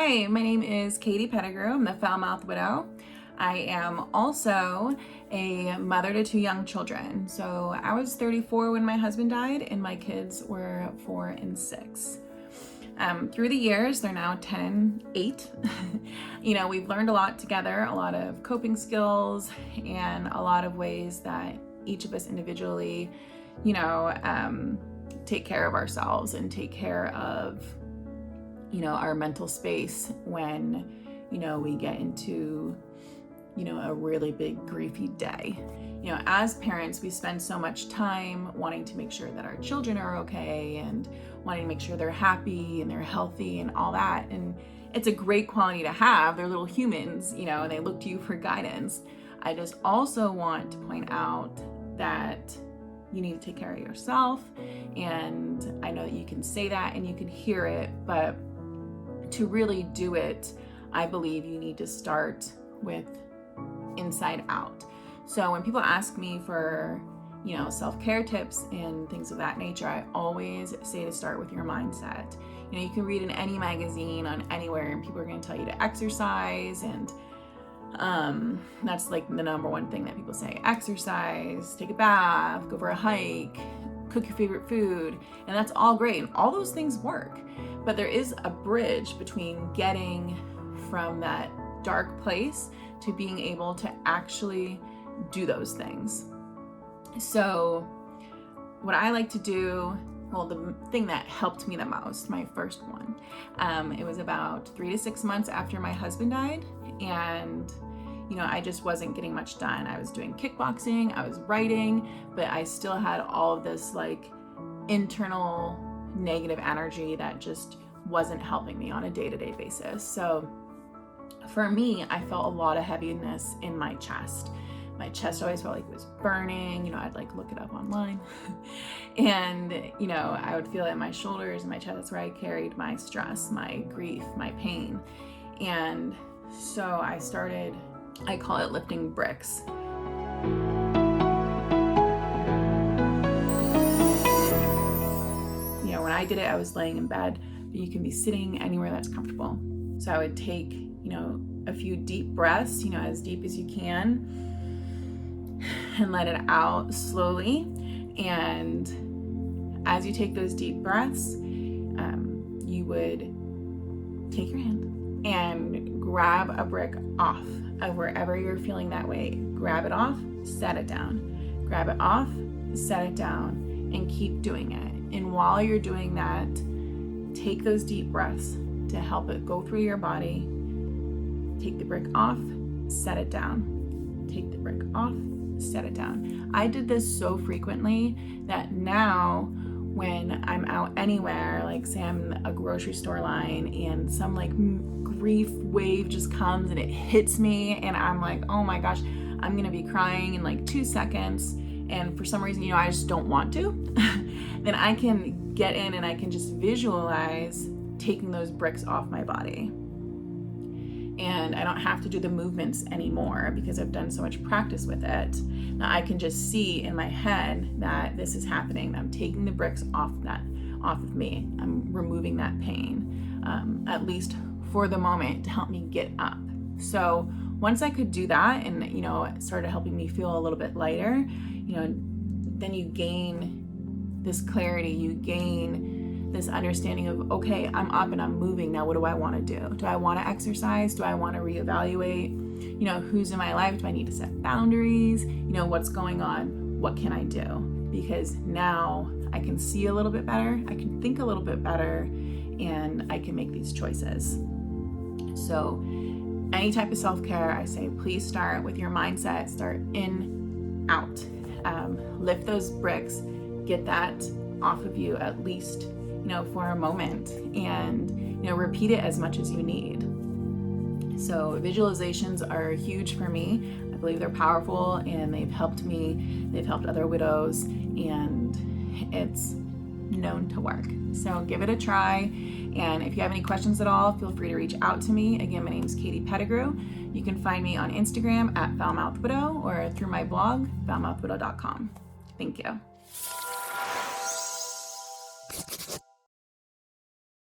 Hi, my name is Katie Pettigrew. I'm the Foul-Mouthed Widow. I am also a mother to 2 young children. So I was 34 when my husband died and my kids were 4 and 6. Through the years, they're now 10 and 8. We've learned a lot together, a lot of coping skills and a lot of ways that each of us individually, take care of ourselves and take care of our mental space when, we get into, a really big griefy day. As parents, we spend so much time wanting to make sure that our children are okay and wanting to make sure they're happy and they're healthy and all that. And it's a great quality to have. They're little humans, and they look to you for guidance. I just also want to point out that you need to take care of yourself. And I know that you can say that and you can hear it, but to really do it, I believe you need to start with inside out. So when people ask me for, self-care tips and things of that nature, I always say to start with your mindset. You can read in any magazine on anywhere and people are going to tell you to exercise, and that's like the number one thing that people say: exercise, take a bath, go for a hike, cook your favorite food. And that's all great and all those things work, but there is a bridge between getting from that dark place to being able to actually do those things. So what I like to do, the thing that helped me the most, my first one, it was about 3 to 6 months after my husband died, and I just wasn't getting much done. I was doing kickboxing, I was writing, but I still had all of this internal negative energy that just wasn't helping me on a day-to-day basis. So for me, I felt a lot of heaviness in my chest. My chest always felt like it was burning. I'd look it up online. And, I would feel it in my shoulders and my chest. That's where I carried my stress, my grief, my pain. And so I call it lifting bricks. When I did it, I was laying in bed, but you can be sitting anywhere that's comfortable. So I would take, a few deep breaths, as deep as you can, and let it out slowly. And as you take those deep breaths, you would take your hand and grab a brick off of wherever you're feeling that way. Grab it off, set it down. Grab it off, set it down, and keep doing it. And while you're doing that, take those deep breaths to help it go through your body. Take the brick off, set it down. Take the brick off, set it down. I did this so frequently that now when I'm out anywhere, like say I'm in a grocery store line and some grief wave just comes and it hits me and I'm like, oh my gosh, I'm gonna be crying in 2 seconds, and for some reason, I just don't want to, then I can get in and I can just visualize taking those bricks off my body. And I don't have to do the movements anymore because I've done so much practice with it. Now I can just see in my head that this is happening. I'm taking the bricks off of me. I'm removing that pain, at least for the moment, to help me get up. So once I could do that and, it started helping me feel a little bit lighter, then you gain this clarity, you gain this understanding of, okay, I'm up and I'm moving. Now what do I want to do? Do I want to exercise? Do I want to reevaluate, who's in my life? Do I need to set boundaries? What's going on? What can I do? Because now I can see a little bit better, I can think a little bit better, and I can make these choices. So any type of self-care, I say, please start with your mindset. Start in, out. Lift those bricks, get that off of you at least, for a moment, and, repeat it as much as you need. So visualizations are huge for me. I believe they're powerful and they've helped me, they've helped other widows, and it's known to work. So give it a try. And if you have any questions at all, feel free to reach out to me. Again, my name is Katie Pettigrew. You can find me on Instagram at Foul-Mouthed Widow or through my blog, foulmouthedwidow.com. Thank you.